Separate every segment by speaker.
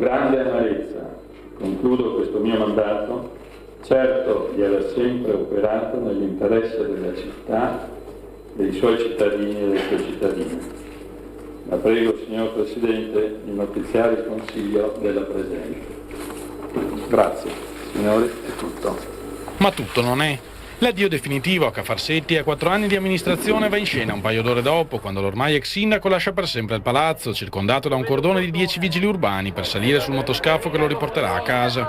Speaker 1: grande amarezza concludo questo mio mandato, certo di aver sempre operato nell'interesse della città, dei suoi cittadini e delle sue cittadine. La prego, signor Presidente, di notiziare il Consiglio della presenza. Grazie, signori, è tutto.
Speaker 2: Ma tutto non è. L'addio definitivo a Cafarsetti a 4 anni di amministrazione va in scena un paio d'ore dopo, quando l'ormai ex sindaco lascia per sempre il palazzo, circondato da un cordone di 10 vigili urbani per salire sul motoscafo che lo riporterà a casa.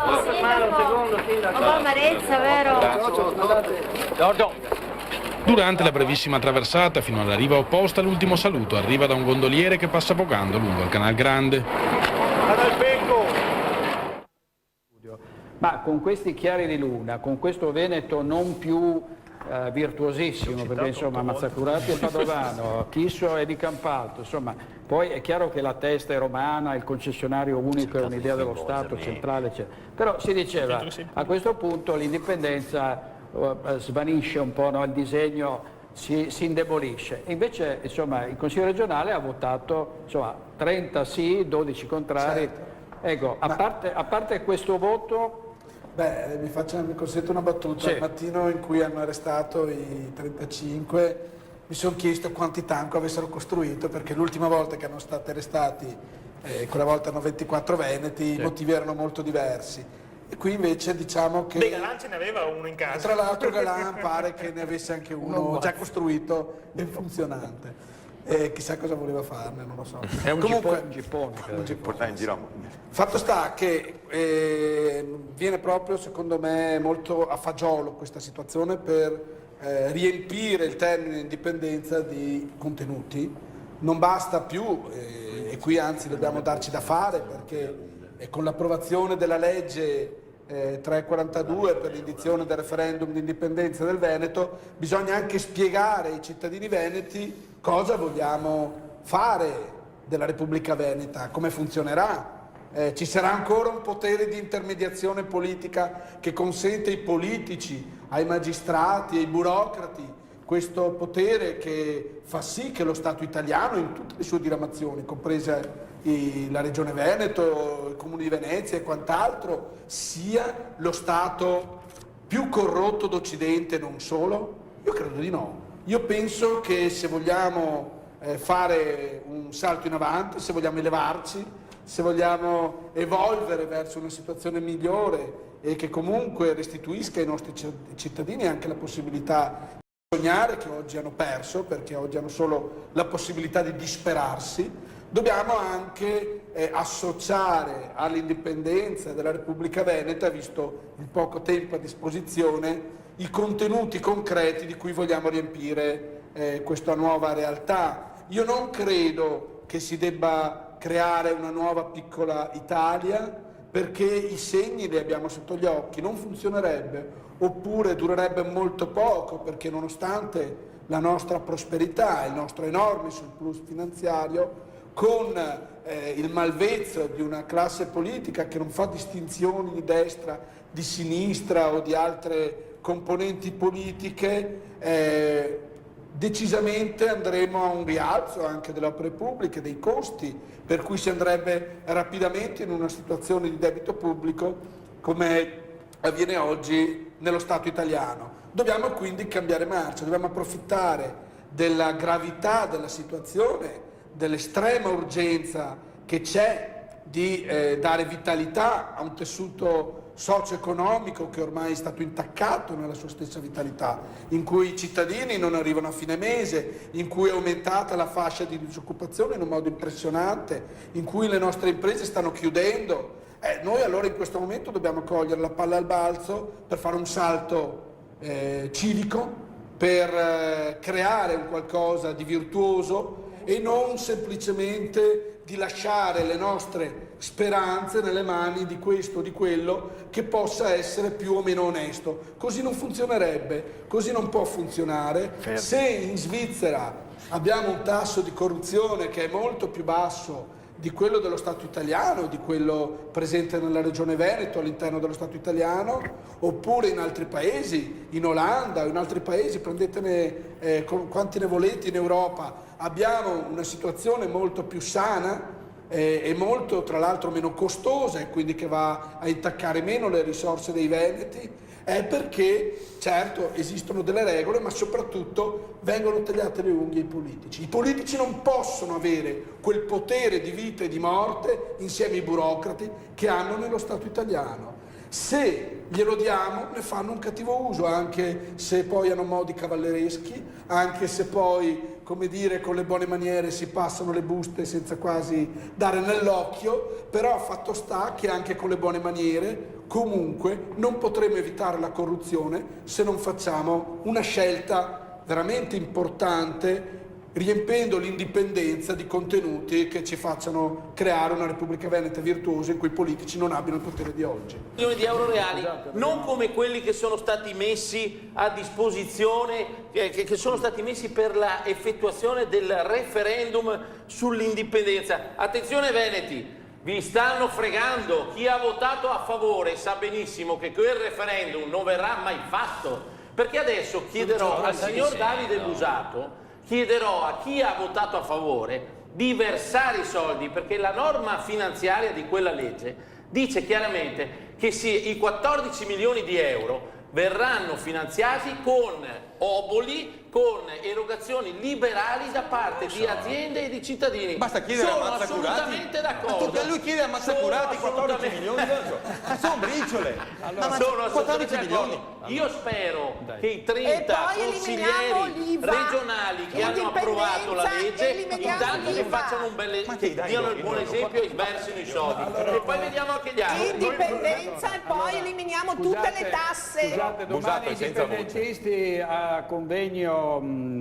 Speaker 2: Durante la brevissima traversata fino alla riva opposta, l'ultimo saluto arriva da un gondoliere che passa vogando lungo il Canal Grande.
Speaker 3: Ma con questi chiari di luna, con questo Veneto non più virtuosissimo, perché insomma Mazzacurati è padovano, Chisso è di Campalto, insomma, poi è chiaro che la testa è romana, il concessionario unico è un'idea dello Stato centrale, eccetera. Però si diceva, a questo punto l'indipendenza svanisce un po', no? Il disegno si indebolisce. Invece insomma, il Consiglio regionale ha votato insomma, 30 sì, 12 contrari. Certo. Ecco, a parte questo voto...
Speaker 4: Beh, mi consento una battuta. Sì. Il mattino in cui hanno arrestato i 35 mi sono chiesto quanti tank avessero costruito, perché l'ultima volta che erano stati arrestati, quella volta erano 24 veneti, sì. I motivi erano molto diversi. E qui invece diciamo che...
Speaker 5: Galan ce ne aveva uno in casa.
Speaker 4: Tra l'altro Galan pare che ne avesse anche uno già costruito e funzionante. Chissà cosa voleva farne, non lo so.
Speaker 3: È un gippone.
Speaker 4: In giro. Fatto sta che viene proprio, secondo me, molto a fagiolo questa situazione per riempire il termine indipendenza di contenuti. Non basta più, e qui anzi dobbiamo darci da fare, perché con l'approvazione della legge 342 per l'indizione del referendum di indipendenza del Veneto bisogna anche spiegare ai cittadini veneti cosa vogliamo fare della Repubblica Veneta, come funzionerà. Ci sarà ancora un potere di intermediazione politica che consente ai politici, ai magistrati, ai burocrati questo potere che fa sì che lo Stato italiano in tutte le sue diramazioni, compresa la Regione Veneto, il Comune di Venezia e quant'altro, sia lo Stato più corrotto d'Occidente, non solo? Io credo di no. Io penso che se vogliamo fare un salto in avanti, se vogliamo elevarci, se vogliamo evolvere verso una situazione migliore e che comunque restituisca ai nostri cittadini anche la possibilità di sognare, che oggi hanno perso, perché oggi hanno solo la possibilità di disperarsi, dobbiamo anche associare all'indipendenza della Repubblica Veneta, visto il poco tempo a disposizione, i contenuti concreti di cui vogliamo riempire questa nuova realtà. Io non credo che si debba creare una nuova piccola Italia, perché i segni li abbiamo sotto gli occhi, non funzionerebbe, oppure durerebbe molto poco, perché nonostante la nostra prosperità, il nostro enorme surplus finanziario, con il malvezzo di una classe politica che non fa distinzioni di destra, di sinistra o di altre componenti politiche, decisamente andremo a un rialzo anche delle opere pubbliche, dei costi, per cui si andrebbe rapidamente in una situazione di debito pubblico come avviene oggi nello Stato italiano. Dobbiamo quindi cambiare marcia, dobbiamo approfittare della gravità della situazione, dell'estrema urgenza che c'è di dare vitalità a un tessuto socio-economico che ormai è stato intaccato nella sua stessa vitalità, in cui i cittadini non arrivano a fine mese, in cui è aumentata la fascia di disoccupazione in un modo impressionante, in cui le nostre imprese stanno chiudendo. Noi allora in questo momento dobbiamo cogliere la palla al balzo per fare un salto civico, per creare un qualcosa di virtuoso e non semplicemente di lasciare le nostre speranze nelle mani di questo o di quello che possa essere più o meno onesto. Così non funzionerebbe, così non può funzionare. Se in Svizzera abbiamo un tasso di corruzione che è molto più basso di quello dello Stato italiano, di quello presente nella Regione Veneto all'interno dello Stato italiano, oppure in altri paesi, in Olanda o in altri paesi, prendetene quanti ne volete in Europa, abbiamo una situazione molto più sana, è molto tra l'altro meno costosa e quindi che va a intaccare meno le risorse dei veneti, è perché certo esistono delle regole, ma soprattutto vengono tagliate le unghie ai politici. I politici non possono avere quel potere di vita e di morte insieme ai burocrati che hanno nello Stato italiano. Se glielo diamo ne fanno un cattivo uso, anche se poi hanno modi cavallereschi, anche se poi, come dire, con le buone maniere si passano le buste senza quasi dare nell'occhio, però fatto sta che anche con le buone maniere comunque non potremo evitare la corruzione se non facciamo una scelta veramente importante, riempendo l'indipendenza di contenuti che ci facciano creare una Repubblica Veneta virtuosa in cui i politici non abbiano il potere di oggi.
Speaker 5: Milioni di euro reali, non come quelli che sono stati messi a disposizione, che sono stati messi per la effettuazione del referendum sull'indipendenza. Attenzione veneti, vi stanno fregando. Chi ha votato a favore sa benissimo che quel referendum non verrà mai fatto, perché adesso chiederò al signor Davide Busato, chiederò a chi ha votato a favore di versare i soldi, perché la norma finanziaria di quella legge dice chiaramente che i 14 milioni di euro verranno finanziati con oboli, con erogazioni liberali da parte di aziende e di cittadini.
Speaker 6: Basta chiedere a Mazzacurati.
Speaker 5: Sono assolutamente d'accordo.
Speaker 6: Ma lui chiede a Mazzacurati 14 milioni di euro. Sono briciole.
Speaker 5: Ma sono
Speaker 6: 14 milioni.
Speaker 5: Io spero che i 30 consiglieri regionali che hanno approvato la legge intanto che facciano un bel che diano il buon esempio e sversino i soldi. E poi vediamo anche gli altri.
Speaker 7: Indipendenza e poi eliminiamo tutte le tasse.
Speaker 3: Scusate, domani i indipendentisti a convegno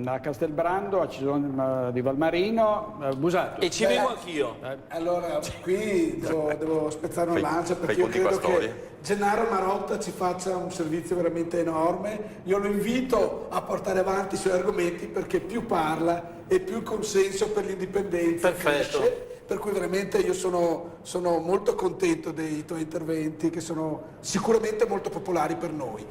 Speaker 3: a Castelbrando, a Cisone di Valmarino, Busato.
Speaker 5: E ci vengo anch'io.
Speaker 4: Allora, qui devo spezzare una lancia perché io credo che Gennaro Marotta ci faccia un servizio veramente enorme. Io lo invito a portare avanti i suoi argomenti perché più parla e più il consenso per l'indipendenza cresce. Per cui veramente io sono molto contento dei tuoi interventi che sono sicuramente molto popolari per noi.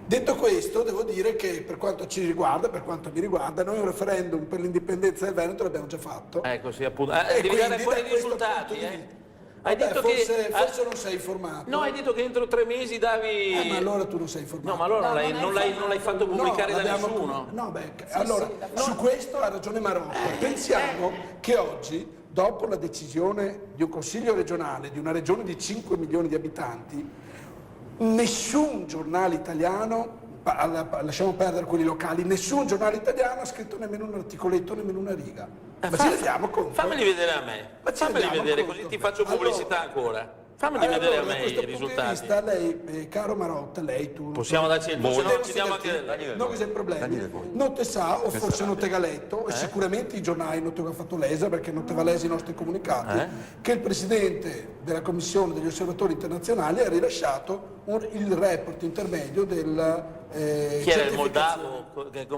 Speaker 4: Detto questo, devo dire che per quanto ci riguarda, per quanto mi riguarda, noi un referendum per l'indipendenza del Veneto l'abbiamo già fatto.
Speaker 5: Così appunto. Devi dare fuori i risultati. Hai detto
Speaker 4: forse non sei informato.
Speaker 5: No, hai detto che entro 3 mesi davi.
Speaker 4: Ma allora tu non sei informato.
Speaker 5: No, ma allora non l'hai fatto pubblicare da nessuno.
Speaker 4: No, allora, su questo ha ragione Marotta. Pensiamo che oggi, dopo la decisione di un consiglio regionale di una regione di 5 milioni di abitanti, nessun giornale italiano, lasciamo perdere quelli locali, nessun giornale italiano ha scritto nemmeno un articoletto, nemmeno una riga. Ma ci rendiamo conto?
Speaker 5: Fammeli vedere a me. Fammeli vedere, così ti faccio pubblicità ancora. Fammeli vedere a me i risultati.
Speaker 4: Vista, lei, caro Marotta, tu...
Speaker 5: Possiamo darci il voto, ci diamo anche...
Speaker 4: Non c'è problema. Non te sa, o forse non te ha letto, e sicuramente i giornali non te l'hanno fatto lesere, perché non te va lesi i nostri comunicati, che il Presidente della Commissione degli Osservatori Internazionali ha rilasciato il report intermedio del...
Speaker 5: Chi era il Moldavo?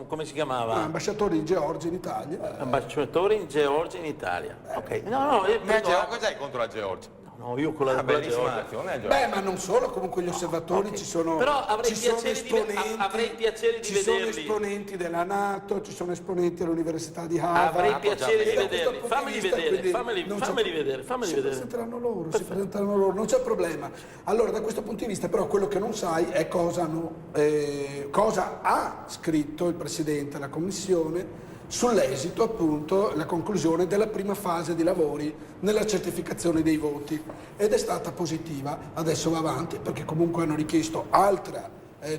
Speaker 5: Come si chiamava?
Speaker 4: Ambasciatore di Georgia in Italia.
Speaker 5: Ambasciatore in Georgia in Italia. Ok. No,
Speaker 6: cos'hai contro la Georgia?
Speaker 5: No, io con la Georgia.
Speaker 4: Beh, ma non solo, comunque gli osservatori ci sono.
Speaker 5: Però avrei piacere di
Speaker 4: ci
Speaker 5: vederli.
Speaker 4: Sono esponenti della NATO, ci sono esponenti dell'Università di Harvard.
Speaker 5: Avrei piacere di vederli. Fammeli vedere.
Speaker 4: Si presenteranno loro, non c'è problema. Allora, da questo punto di vista, però, quello che non sai è cosa ha scritto il Presidente della Commissione sull'esito, appunto, la conclusione della prima fase di lavori nella certificazione dei voti, ed è stata positiva. Adesso va avanti perché comunque hanno richiesto altra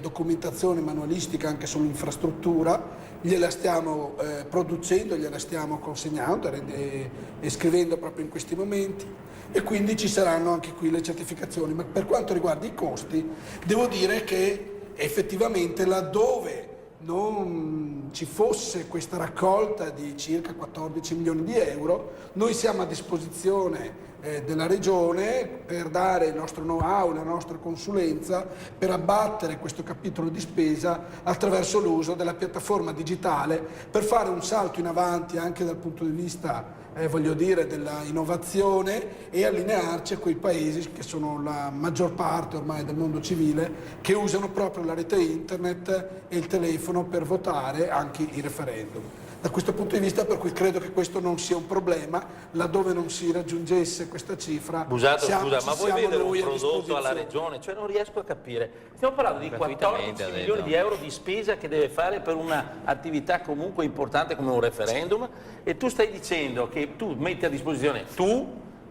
Speaker 4: documentazione manualistica anche sull'infrastruttura, gliela stiamo producendo, gliela stiamo consegnando e scrivendo proprio in questi momenti, e quindi ci saranno anche qui le certificazioni. Ma per quanto riguarda i costi, devo dire che effettivamente laddove non ci fosse questa raccolta di circa 14 milioni di euro, noi siamo a disposizione della Regione per dare il nostro know-how, la nostra consulenza, per abbattere questo capitolo di spesa attraverso l'uso della piattaforma digitale, per fare un salto in avanti anche dal punto di vista della innovazione, e allinearci a quei paesi che sono la maggior parte ormai del mondo civile, che usano proprio la rete internet e il telefono per votare anche i referendum. Da questo punto di vista, per cui credo che questo non sia un problema, laddove non si raggiungesse questa cifra.
Speaker 5: Busato, scusa,
Speaker 4: ci
Speaker 5: ma vuoi
Speaker 4: siamo
Speaker 5: vendere un
Speaker 4: noi a
Speaker 5: prodotto alla
Speaker 4: disposizione.
Speaker 5: regione? Cioè non riesco a capire. Stiamo parlando di 14 milioni di euro di spesa che deve fare per un'attività comunque importante come un referendum, e tu stai dicendo che tu metti a disposizione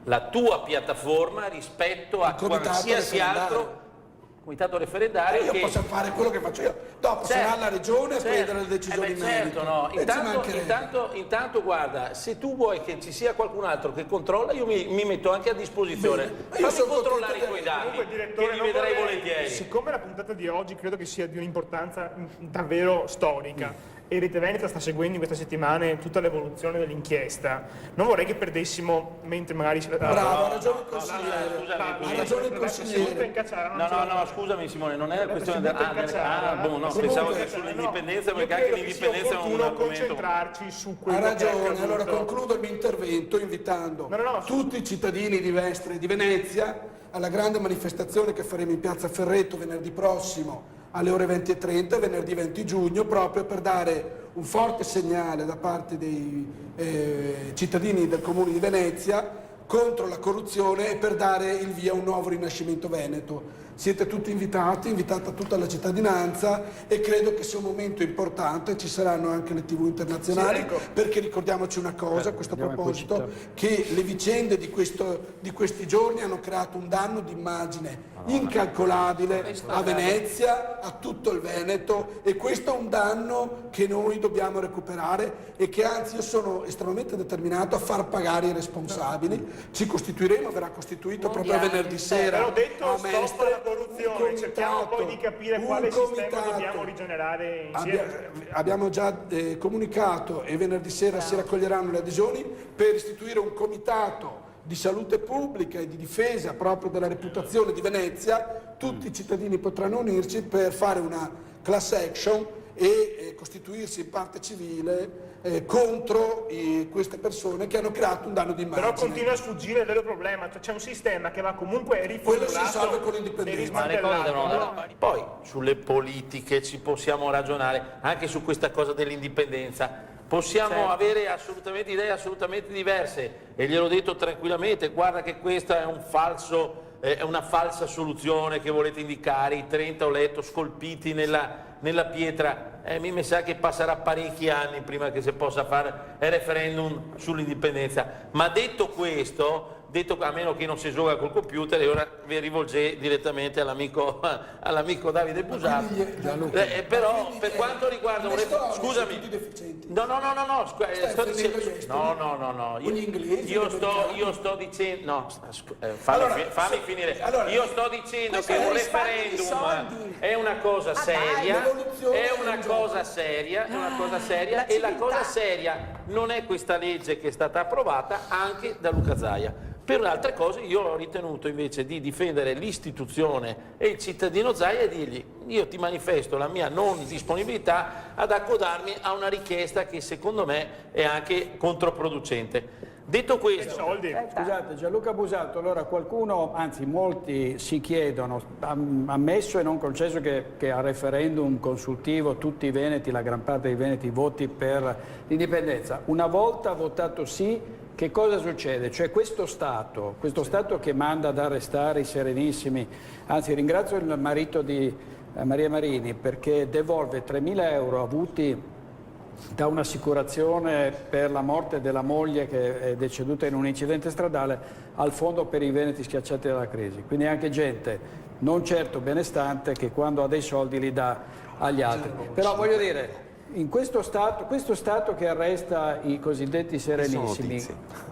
Speaker 5: la tua piattaforma rispetto a qualsiasi altro comitato referendario.
Speaker 4: Io posso fare quello che faccio io, dopo sarà la regione a prendere le decisioni in merito.
Speaker 5: Certo, no.
Speaker 4: E ci mancherebbe.
Speaker 5: Intanto guarda, se tu vuoi che ci sia qualcun altro che controlla, io mi metto anche a disposizione.
Speaker 4: Bene, ma io
Speaker 5: Fammi
Speaker 4: sono
Speaker 5: controllare i
Speaker 4: contento
Speaker 5: tuoi
Speaker 4: di-
Speaker 5: danni,
Speaker 6: Comunque, direttore,
Speaker 5: che li
Speaker 6: non
Speaker 5: vedrei
Speaker 6: vorrei-
Speaker 5: volentieri.
Speaker 6: Siccome la puntata di oggi credo che sia di un'importanza davvero storica e Rete Veneta sta seguendo in queste settimane tutta l'evoluzione dell'inchiesta, non vorrei che perdessimo, mentre magari...
Speaker 4: Bravo, ha ragione il
Speaker 5: scusami,
Speaker 4: consigliere. Ha
Speaker 5: scusami.
Speaker 4: ragione il consigliere.
Speaker 5: No, scusami Simone, non è questione del...
Speaker 6: Comunque,
Speaker 5: pensavo che sull'indipendenza, perché anche l'indipendenza è un argomento...
Speaker 6: concentrarci su
Speaker 4: Ha
Speaker 6: quello che è
Speaker 4: ragione,
Speaker 6: accaduto.
Speaker 4: allora concludo il mio intervento invitando
Speaker 6: No,
Speaker 4: tutti i cittadini di Mestre e di Venezia alla grande manifestazione che faremo in piazza Ferretto venerdì prossimo alle ore 20:30, venerdì 20 giugno, proprio per dare un forte segnale da parte dei cittadini del Comune di Venezia contro la corruzione e per dare il via a un nuovo rinascimento veneto. Siete tutti invitati, invitata tutta la cittadinanza, e credo che sia un momento importante. Ci saranno anche le TV internazionali, perché ricordiamoci una cosa a questo proposito, che le vicende di questi giorni hanno creato un danno di immagine incalcolabile a Venezia, a tutto il Veneto, e questo è un danno che noi dobbiamo recuperare e che anzi io sono estremamente determinato a far pagare i responsabili. Ci costituiremo, verrà costituito proprio venerdì sera
Speaker 6: Però detto
Speaker 4: a
Speaker 6: stop
Speaker 4: Mestre
Speaker 6: alla corruzione, cerchiamo poi di capire quale sistema dobbiamo rigenerare insieme.
Speaker 4: Abbiamo già comunicato, e venerdì sera si raccoglieranno le adesioni per istituire un comitato di salute pubblica e di difesa proprio della reputazione di Venezia. Tutti i cittadini potranno unirci per fare una class action e costituirsi in parte civile contro queste persone che hanno creato un danno di immagine.
Speaker 6: Però continua a sfuggire il vero problema, cioè c'è un sistema che va comunque
Speaker 4: Quello si
Speaker 6: riformulato
Speaker 4: risolve con
Speaker 6: e
Speaker 4: l'indipendenza.
Speaker 5: Ma le cose devono
Speaker 6: rismantellato.
Speaker 5: andare. Poi sulle politiche ci possiamo ragionare, anche su questa cosa dell'indipendenza. Possiamo avere assolutamente idee assolutamente diverse, e gliel'ho detto tranquillamente: guarda che questa è una falsa soluzione che volete indicare, i 30 ho letto scolpiti nella pietra. Mi sa che passerà parecchi anni prima che si possa fare il referendum sull'indipendenza. Ma detto questo, a meno che non si gioca col computer, e ora vi rivolge direttamente all'amico Davide Busato. Però per quanto riguarda un scusami, io sto dicendo fammi finire. Io sto dicendo che un referendum è una cosa seria, e la cosa seria non è questa legge che è stata approvata anche da Luca Zaia. Per altre cose io ho ritenuto invece di difendere l'istituzione e il cittadino Zaia e dirgli: io ti manifesto la mia non disponibilità ad accodarmi a una richiesta che secondo me è anche controproducente. Detto questo,
Speaker 3: Scusate, Gianluca Busato, allora qualcuno, anzi molti si chiedono, ammesso e non concesso che al referendum consultivo tutti i veneti, la gran parte dei veneti voti per l'indipendenza, una volta votato sì, che cosa succede? Cioè questo Stato che manda ad arrestare i Serenissimi, anzi ringrazio il marito di Maria Marini perché devolve 3.000 euro avuti da un'assicurazione per la morte della moglie che è deceduta in un incidente stradale al fondo per i veneti schiacciati dalla crisi. Quindi anche gente non certo benestante che quando ha dei soldi li dà agli altri. Però voglio dire, in questo Stato che arresta i cosiddetti Serenissimi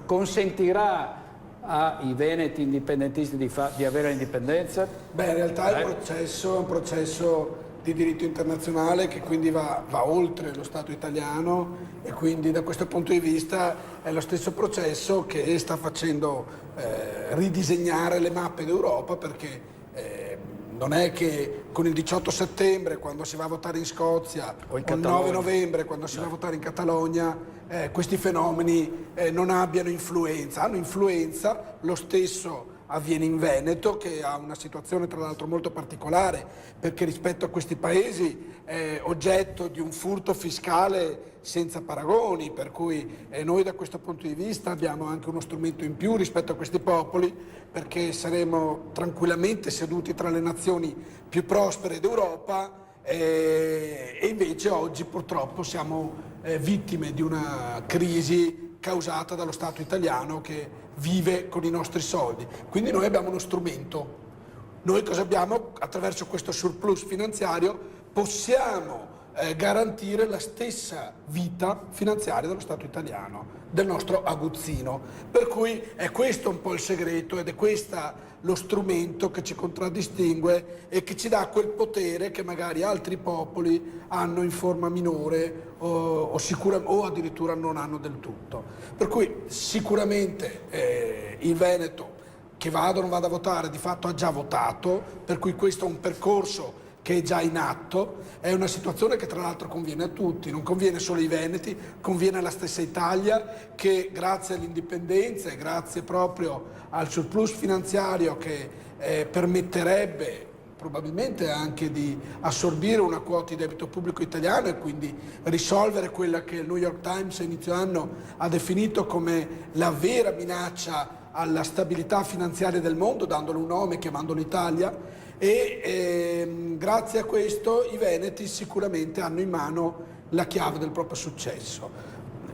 Speaker 3: consentirà ai veneti indipendentisti di avere l'indipendenza?
Speaker 4: Beh, in realtà il processo è un processo di diritto internazionale che quindi va oltre lo Stato italiano, e quindi da questo punto di vista è lo stesso processo che sta facendo ridisegnare le mappe d'Europa, perché non è che con il 18 settembre quando si va a votare in Scozia o il 9 novembre quando si va a votare in Catalogna, questi fenomeni non abbiano influenza. Hanno influenza, lo stesso avviene in Veneto, che ha una situazione tra l'altro molto particolare, perché rispetto a questi paesi è oggetto di un furto fiscale senza paragoni, per cui noi da questo punto di vista abbiamo anche uno strumento in più rispetto a questi popoli, perché saremo tranquillamente seduti tra le nazioni più prospere d'Europa, e invece oggi purtroppo siamo vittime di una crisi causata dallo Stato italiano che vive con i nostri soldi. Quindi noi abbiamo uno strumento. Noi cosa abbiamo? Attraverso questo surplus finanziario possiamo garantire la stessa vita finanziaria dello Stato italiano, del nostro aguzzino. Per cui è questo un po' il segreto ed è questo lo strumento che ci contraddistingue e che ci dà quel potere che magari altri popoli hanno in forma minore o addirittura non hanno del tutto. Per cui sicuramente il Veneto, che vada o non vada a votare, di fatto ha già votato, per cui questo è un percorso che è già in atto, è una situazione che tra l'altro conviene a tutti, non conviene solo ai veneti, conviene alla stessa Italia che grazie all'indipendenza e grazie proprio al surplus finanziario che permetterebbe probabilmente anche di assorbire una quota di debito pubblico italiano e quindi risolvere quella che il New York Times a inizio anno ha definito come la vera minaccia alla stabilità finanziaria del mondo, dandole un nome, chiamandolo Italia. Grazie a questo i veneti sicuramente hanno in mano la chiave del proprio successo.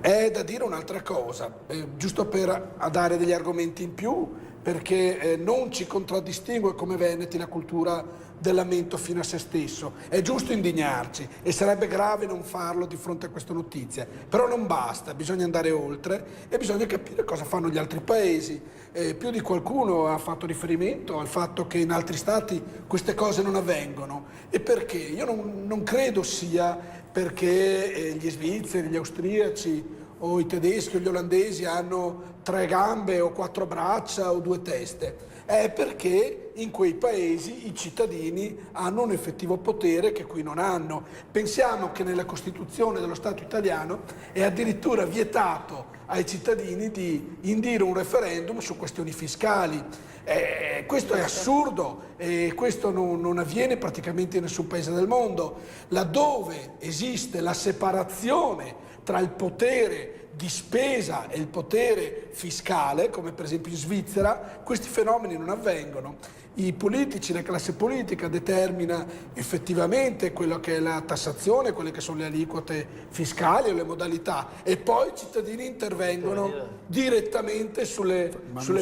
Speaker 4: È da dire un'altra cosa, giusto per dare degli argomenti in più, perché non ci contraddistingue come veneti la cultura del lamento fino a se stesso. È giusto indignarci e sarebbe grave non farlo di fronte a queste notizie, però non basta, bisogna andare oltre e bisogna capire cosa fanno gli altri paesi. Più di qualcuno ha fatto riferimento al fatto che in altri stati queste cose non avvengono. E perché? Io non credo sia perché gli svizzeri, gli austriaci o i tedeschi o gli olandesi hanno 3 gambe o 4 braccia o 2 teste, è perché in quei paesi i cittadini hanno un effettivo potere che qui non hanno. Pensiamo che nella Costituzione dello Stato italiano è addirittura vietato ai cittadini di indire un referendum su questioni fiscali. Questo è assurdo e questo non avviene praticamente in nessun paese del mondo. Laddove esiste la separazione tra il potere di spesa e il potere fiscale, come per esempio in Svizzera, questi fenomeni non avvengono. I politici, la classe politica determina effettivamente quello che è la tassazione, quelle che sono le aliquote fiscali o le modalità, e poi i cittadini intervengono direttamente sulle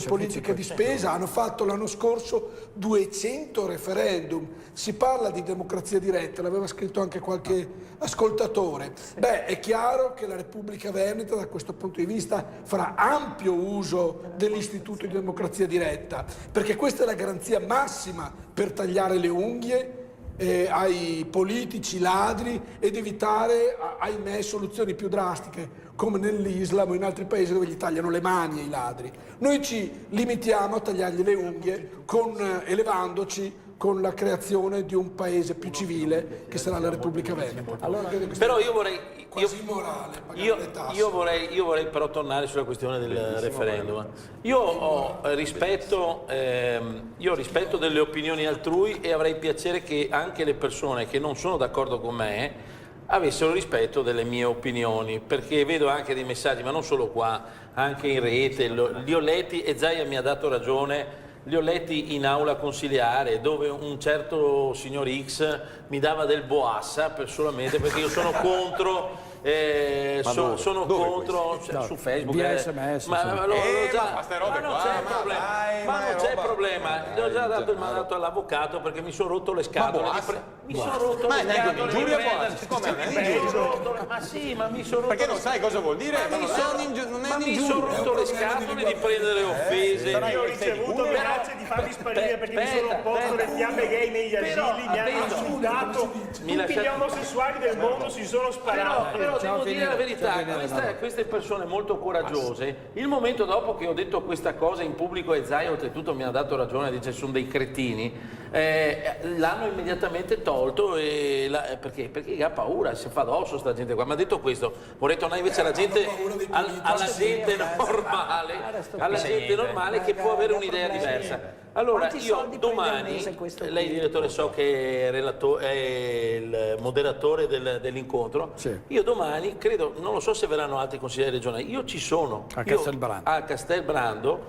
Speaker 4: politiche di spesa. Hanno fatto l'anno scorso 200 referendum. Si parla di democrazia diretta, l'aveva scritto anche qualche ascoltatore. Beh, è chiaro che la Repubblica Veneta da questo punto di vista farà ampio uso dell'istituto di democrazia diretta, perché questa è la garanzia massima per tagliare le unghie ai politici ladri ed evitare, ahimè, soluzioni più drastiche come nell'Islam o in altri paesi dove gli tagliano le mani ai ladri. Noi ci limitiamo a tagliargli le unghie elevandoci con la creazione di un paese più civile che sarà la Repubblica Veneta.
Speaker 5: Però io vorrei
Speaker 4: quasi immorale pagare le tasse.
Speaker 5: io vorrei però tornare sulla questione del referendum. Io ho rispetto delle opinioni altrui e avrei piacere che anche le persone che non sono d'accordo con me avessero rispetto delle mie opinioni, perché vedo anche dei messaggi, ma non solo qua, anche in rete, li ho letti e Zaia mi ha dato ragione. Li ho letti in aula consiliare dove un certo signor X mi dava del boassa solamente perché io sono contro sono contro su Facebook
Speaker 3: via SMS,
Speaker 5: ma non c'è problema,
Speaker 8: L'ho
Speaker 5: ho già dato il mandato all'avvocato perché mi sono rotto le scatole mi sono rotto le scatole di prendere ma sì, ma mi sono rotto
Speaker 8: perché non sai cosa vuol dire?
Speaker 5: mi sono rotto le scatole di prendere le offese.
Speaker 6: Io ho ricevuto minacce di farmi sparire perché mi sono opposto alle fiamme gay negli asili, mi hanno insultato, tutti gli omosessuali del mondo si sono sparati.
Speaker 5: Però devo dire la verità, queste persone molto coraggiose, il momento dopo che ho detto questa cosa in pubblico e Zaia oltretutto mi ha dato ragione, dice sono dei cretini, l'hanno immediatamente tolto perché ha paura, si fa addosso sta gente qua. Ma detto questo, vorrei tornare invece alla gente, normale che può avere un'idea diversa. Allora, io domani, lei direttore so che è il moderatore dell'incontro, io domani credo, non lo so se verranno altri consiglieri regionali, io ci sono
Speaker 3: A Castelbrando.
Speaker 5: a Castelbrando,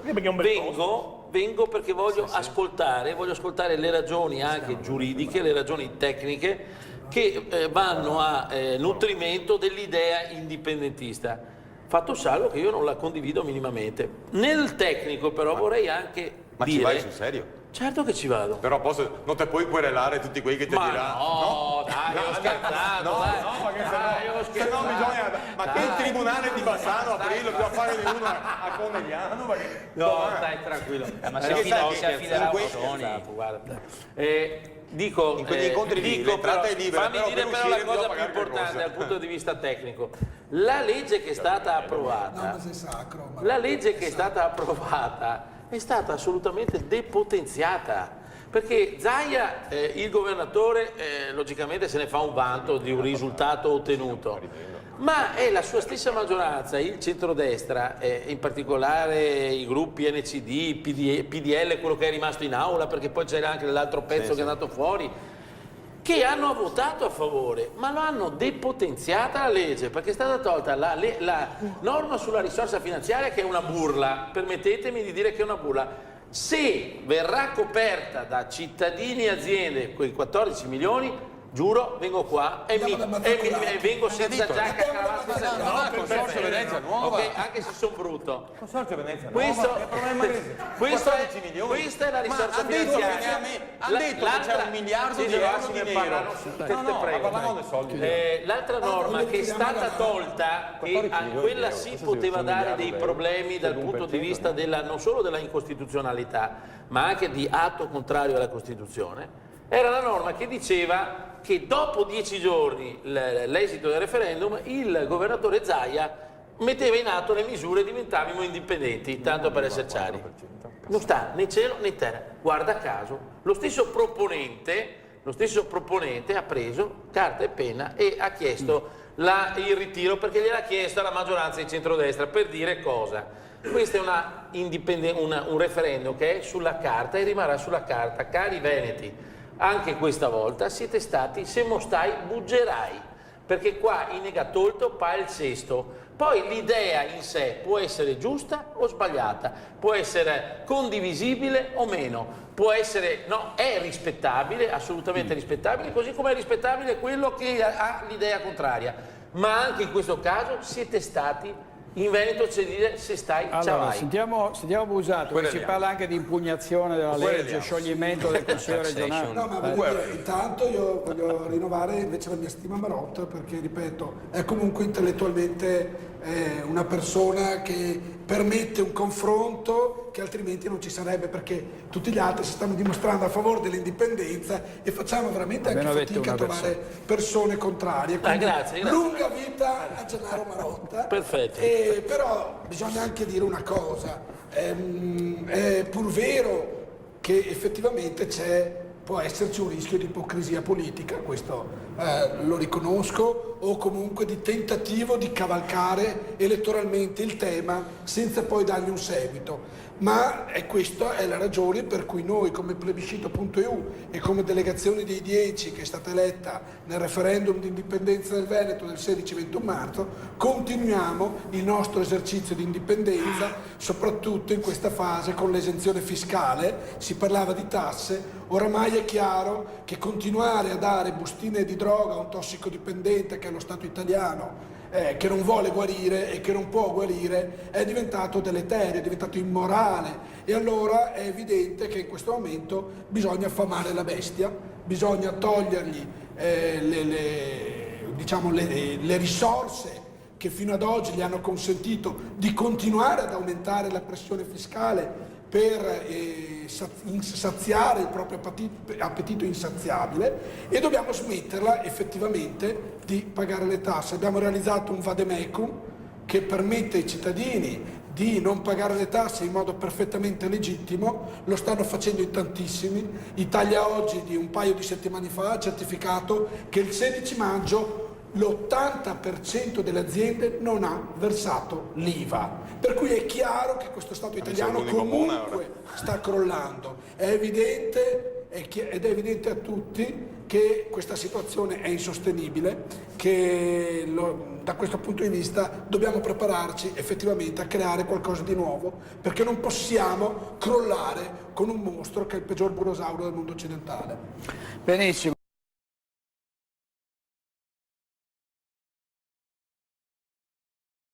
Speaker 5: vengo perché voglio ascoltare le ragioni anche giuridiche, le ragioni tecniche che vanno a nutrimento dell'idea indipendentista. Fatto salvo che io non la condivido minimamente. Nel tecnico però vorrei anche
Speaker 8: Ma
Speaker 5: dire...
Speaker 8: ci vai sul serio?
Speaker 5: Certo che ci vado.
Speaker 8: Però non te puoi querelare tutti quelli che ti diranno.
Speaker 5: No, dai, ho scherzato,
Speaker 8: Se no bisogna... Ma che il tribunale di Bassano aprirlo più a fare di uno a Conegliano?
Speaker 5: No, stai tranquillo.
Speaker 9: Ma si affiderà a Bosoni.
Speaker 5: Guarda. Dico,
Speaker 8: in quegli incontri lì, l'entrata è libera,
Speaker 5: fammi
Speaker 8: però
Speaker 5: dire
Speaker 8: per
Speaker 5: però la
Speaker 8: uscire
Speaker 5: cosa
Speaker 8: bisogna
Speaker 5: più
Speaker 8: pagare
Speaker 5: importante
Speaker 8: qualcosa.
Speaker 5: dal punto di vista tecnico. La legge che è stata approvata, è stata assolutamente depotenziata. Perché Zaia, il governatore, logicamente se ne fa un vanto di un risultato ottenuto, ma è la sua stessa maggioranza, il centrodestra, in particolare i gruppi NCD, PDL, quello che è rimasto in aula, perché poi c'era anche l'altro pezzo che è andato fuori, che hanno votato a favore, ma lo hanno depotenziata la legge, perché è stata tolta la norma sulla risorsa finanziaria, che è una burla, permettetemi di dire che è una burla. Se verrà coperta da cittadini e aziende quei 14 milioni, giuro, vengo qua e vengo senza giacca, cravatta, senza
Speaker 8: Consorzio Venezia Nuova.
Speaker 5: Ok, anche se sono brutto.
Speaker 8: Consorzio Venezia
Speaker 5: Questa è la risorsa finanziaria.
Speaker 8: Hanno detto che c'è 1 miliardo di euro di nero. Parlavamo dei soldi.
Speaker 5: L'altra norma che è stata tolta, e a quella sì poteva dare dei problemi dal punto di vista non solo della incostituzionalità, ma anche di atto contrario alla Costituzione, era la norma che diceva che dopo 10 giorni l'esito del referendum il governatore Zaia metteva in atto le misure e diventavamo indipendenti, tanto per essere chiari. Non sta né cielo né terra. Guarda caso, lo stesso proponente ha preso carta e penna e ha chiesto il ritiro, perché gliel'ha chiesto la maggioranza di centrodestra. Per dire cosa? Questo è un referendum che è sulla carta e rimarrà sulla carta. Cari veneti, anche questa volta siete stati, se mostai, buggerai, perché qua in negatolto pa il sesto. Poi l'idea in sé può essere giusta o sbagliata, può essere condivisibile o meno, può essere, no, è rispettabile, assolutamente rispettabile, così come è rispettabile quello che ha l'idea contraria. Ma anche in questo caso siete stati... In Veneto c'è dire se stai,
Speaker 3: allora, sentiamo Busato, che si parla anche di impugnazione della legge, scioglimento del Consiglio regionale.
Speaker 4: No, ma voglio dire, intanto io voglio rinnovare invece la mia stima a Marotta, perché ripeto, è comunque intellettualmente una persona che permette un confronto che altrimenti non ci sarebbe, perché tutti gli altri si stanno dimostrando a favore dell'indipendenza e facciamo veramente anche fatica a trovare persone contrarie. Quindi,
Speaker 5: grazie.
Speaker 4: Lunga vita a Gennaro Marotta.
Speaker 5: Perfetto.
Speaker 4: Però bisogna anche dire una cosa, è pur vero che effettivamente può esserci un rischio di ipocrisia politica, questo lo riconosco, o comunque di tentativo di cavalcare elettoralmente il tema senza poi dargli un seguito. Ma questa è la ragione per cui noi come plebiscito.eu e come delegazione dei 10 che è stata eletta nel referendum di indipendenza del Veneto del 16-21 marzo continuiamo il nostro esercizio di indipendenza, soprattutto in questa fase con l'esenzione fiscale. Si parlava di tasse, oramai è chiaro che continuare a dare bustine di droga a un tossicodipendente che è lo Stato italiano, che non vuole guarire e che non può guarire, è diventato deleterio, è diventato immorale, e allora è evidente che in questo momento bisogna affamare la bestia, bisogna togliergli le risorse che fino ad oggi gli hanno consentito di continuare ad aumentare la pressione fiscale per saziare il proprio appetito insaziabile, e dobbiamo smetterla effettivamente di pagare le tasse. Abbiamo realizzato un vademecum che permette ai cittadini di non pagare le tasse in modo perfettamente legittimo, lo stanno facendo in tantissimi. Italia Oggi di un paio di settimane fa ha certificato che il 16 maggio l'80% delle aziende non ha versato l'IVA, per cui è chiaro che questo Stato italiano comunque sta crollando. È evidente ed è evidente a tutti che questa situazione è insostenibile, che da questo punto di vista dobbiamo prepararci effettivamente a creare qualcosa di nuovo, perché non possiamo crollare con un mostro che è il peggior burosauro del mondo occidentale.
Speaker 3: Benissimo.